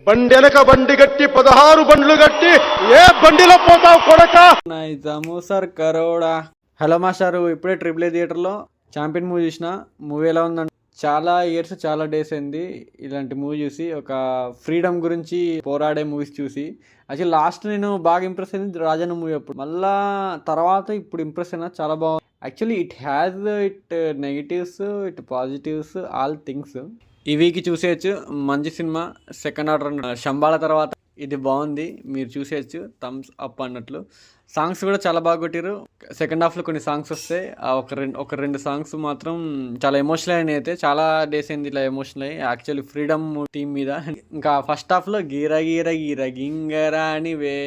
బండెనక బండి గట్టి 16 బండ్లు గట్టి ఏ బండిలో పోతావు కొడక. Nizam sir Karada. హలో మాస్టారు, ఇప్పుడే ట్రిపుల్ ఏ థియేటర్లో ఛాంపియన్ మూవీ చూసిన. మూవీ ఎలా ఉందండి? చాలా ఇయర్స్ చాలా డేస్ అయింది ఇలాంటి మూవీ చూసి, ఒక ఫ్రీడమ్ గురించి పోరాడే మూవీస్ చూసి. యాక్చువల్లీ లాస్ట్ నేను బాగా ఇంప్రెస్ అయింది రాజన్న మూవీ అప్పుడు. మళ్ళా తర్వాత ఇప్పుడు ఇంప్రెస్ అయినా చాలా బాగుంది. Actually it has it negatives, it positives, all things. ఈ వీక్ చూసేయచ్చు, మంచి సినిమా. సెకండ్ ఆర్డర్ శంబాల తర్వాత ఇది బాగుంది, మీరు చూసేయచ్చు. థమ్స్ అప్ అన్నట్లు. సాంగ్స్ కూడా చాలా బాగా కొట్టారు. సెకండ్ హాఫ్లో కొన్ని సాంగ్స్ వస్తాయి, ఒక రెండు సాంగ్స్ మాత్రం చాలా ఎమోషనల్ అయినాయి. అయితే చాలా డేస్ అయింది ఇలా ఎమోషనల్ అయ్యి. యాక్చువల్లీ ఫ్రీడమ్ టీమ్ మీద. ఇంకా ఫస్ట్ హాఫ్లో గీర గీర గీర గింగరా అనివే,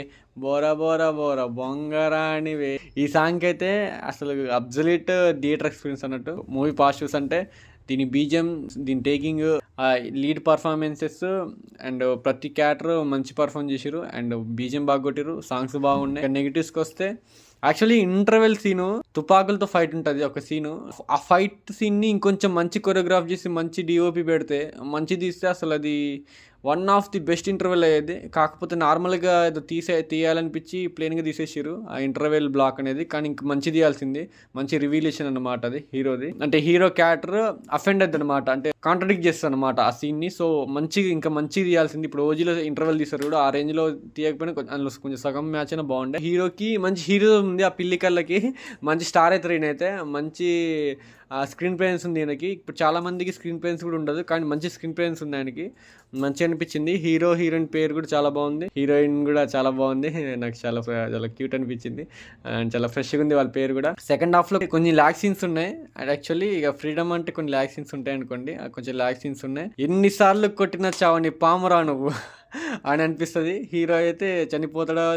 బోర బోర బోర బొంగరా అనివే, ఈ సాంగ్ అయితే అసలు అబ్జల్యూట్ థియేటర్ ఎక్స్పీరియన్స్ అన్నట్టు. మూవీ పాజిటివ్స్ అంటే దీని బీజిఎం, దీని టేకింగ్, లీడ్ పర్ఫార్మెన్సెస్ అండ్ ప్రతి క్యారెక్టర్ మంచి పర్ఫార్మ్ చేసారు అండ్ బీజిఎం బాగా కొట్టారు, సాంగ్స్ బాగున్నాయి. నెగిటివ్స్కి వస్తే యాక్చువల్లీ ఇంటర్వెల్ సీను, తుపాకులతో ఫైట్ ఉంటుంది ఒక సీను. ఆ ఫైట్ సీన్ని ఇంకొంచెం మంచి కొరియోగ్రాఫ్ చేసి మంచి డిఓపి పెడితే, మంచి తీస్తే అసలు అది one of the best interval అయ్యేది. కాకపోతే నార్మల్గా ఏదో తీయాలనిపించి ప్లేన్గా తీసేసారు ఆ ఇంటర్వెల్ బ్లాక్ అనేది. కానీ ఇంక మంచి తీయాల్సింది, మంచి రివీలేషన్ అన్నమాట అది హీరోది. అంటే హీరో క్యారెక్టర్ అఫెండ్ అవుతుంది అనమాట, అంటే కాంట్రడిక్ట్ చేస్తుంది అనమాట ఆ సీన్ని. సో ఇంకా మంచి తీయాల్సింది. ఇప్పుడు ఓజీలో ఇంటర్వెల్ తీస్తారు కూడా, ఆ రేంజ్లో తీయకపోయినా అందులో కొంచెం సగం మ్యాచ్ అయినా బాగుండే. హీరోకి మంచి హీరో ఉంది, ఆ పిల్లి కళ్ళకి మంచి స్టార్ అవుతారు. ఈయనైతే మంచి స్క్రీన్ ప్రెజెన్స్ ఉంది ఈయనకి. ఇప్పుడు చాలా మందికి స్క్రీన్ ప్రెజెన్స్ కూడా ఉండదు, కానీ మంచి స్క్రీన్ ప్రెజెన్స్ ఉంది ఆయనకి. మంచి అనిపించింది. హీరోయిన్ పేరు కూడా చాలా బాగుంది, హీరోయిన్ కూడా చాలా బాగుంది. నాకు చాలా చాలా క్యూట్ అనిపించింది అండ్ చాలా ఫ్రెష్గా ఉంది వాళ్ళ పేరు కూడా. సెకండ్ హాఫ్లో కొన్ని ల్యాక్ సీన్స్ ఉన్నాయి. యాక్చువల్లీ ఇక ఫ్రీడమ్ అంటే కొన్ని ల్యాక్ సీన్స్ ఉంటాయి అనుకోండి, కొంచెం ల్యాక్ సీన్స్ ఉన్నాయి. ఎన్నిసార్లు కొట్టిన చావని పామురా నువ్వు అని అనిపిస్తుంది. హీరో అయితే చనిపోతాడా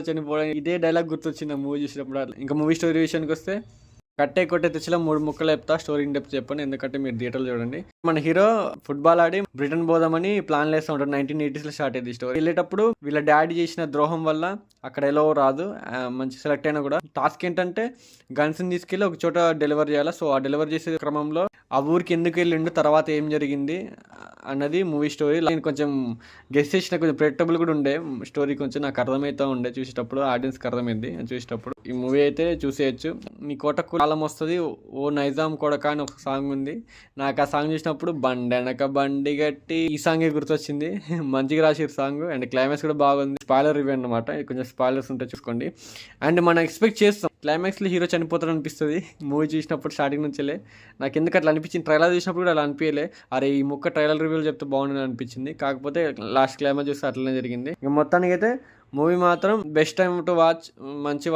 ఇదే డైలాగ్ గుర్తొచ్చింది మూవీ చూసినప్పుడు. ఇంకా మూవీ స్టోరీ విషయానికి వస్తే, కట్టే కొట్టే తెచ్చిలో 3 ముక్కలు చెప్తా, స్టోరీ ఇన్ డెప్త్ చెప్పండి, ఎందుకంటే మీరు థియేటర్లో చూడండి. మన హీరో ఫుట్బాల్ ఆడి బ్రిటన్ పోదామని ప్లాన్ వేస్తూ ఉంటాడు. 1980s స్టార్ట్ అయ్యింది స్టోరీ. వెళ్ళేటప్పుడు వీళ్ళ డాడీ చేసిన ద్రోహం వల్ల అక్కడ ఎలా రాదు, మంచి సెలెక్ట్ అయినా కూడా టాస్క్ ఏంటంటే గన్స్ని తీసుకెళ్ళి ఒక చోట డెలివర్ చేయాలి. సో ఆ డెలివర్ చేసే క్రమంలో ఆ ఊరికి ఎందుకు వెళ్ళిండు, తర్వాత ఏం జరిగింది అన్నది మూవీ స్టోరీ. నేను కొంచెం గెస్ చేసిన, కొంచెం ప్రెడిక్టబుల్ కూడా ఉండే స్టోరీ, కొంచెం నాకు అర్థమవుతూ ఉండే చూసేటప్పుడు, ఆడియన్స్కి అర్థమైంది చూసేటప్పుడు. ఈ మూవీ అయితే చూసేయచ్చు. మీ కోటకు కాలం వస్తుంది, ఓ నైజాం కొడక అని ఒక సాంగ్ ఉంది. నాకు ఆ సాంగ్ చూసినప్పుడు బండెనక బండి గట్టి ఈ సాంగే గుర్తొచ్చింది. మంచిగా రాసిరు సాంగ్ అండ్ క్లైమాక్స్ కూడా బాగుంది. స్పాయిలర్ రివ్యూ అన్నమాట, కొంచెం స్పాయిలర్స్ ఉంటాయి చూసుకోండి. అండ్ మనం ఎక్స్పెక్ట్ చేస్తాం క్లైమాక్స్లో హీరో చనిపోతాడు అనిపిస్తుంది మూవీ చూసినప్పుడు. స్టార్టింగ్ నుంచే నాకు ఎందుకు అట్లా అనిపించింది, ట్రైలర్ చూసినప్పుడు కూడా అలా అనిపించలే. అరే ఈ ముక్క ట్రైలర్ రివ్యూలు చెప్తే బాగుండని అనిపించింది. కాకపోతే లాస్ట్ క్లైమాక్స్ చూస్తే అట్లనే జరిగింది. ఇంకా మొత్తానికి అయితే మూవీ మాత్రం బెస్ట్ టైం టు వాచ్. మంచి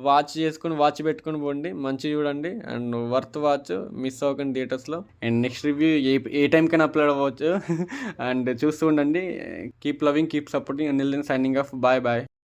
వాచ్ చేసుకుని వాచ్ పెట్టుకుని పోండి, మంచి చూడండి అండ్ వర్త్ వాచ్. మిస్ అవ్వకండి థియేటర్స్లో. అండ్ నెక్స్ట్ రివ్యూ ఏ టైంకైనా అప్లోడ్ అవ్వచ్చు అండ్ చూస్తూ ఉండండి. Keep loving, keep supporting. Anil then signing off. Bye.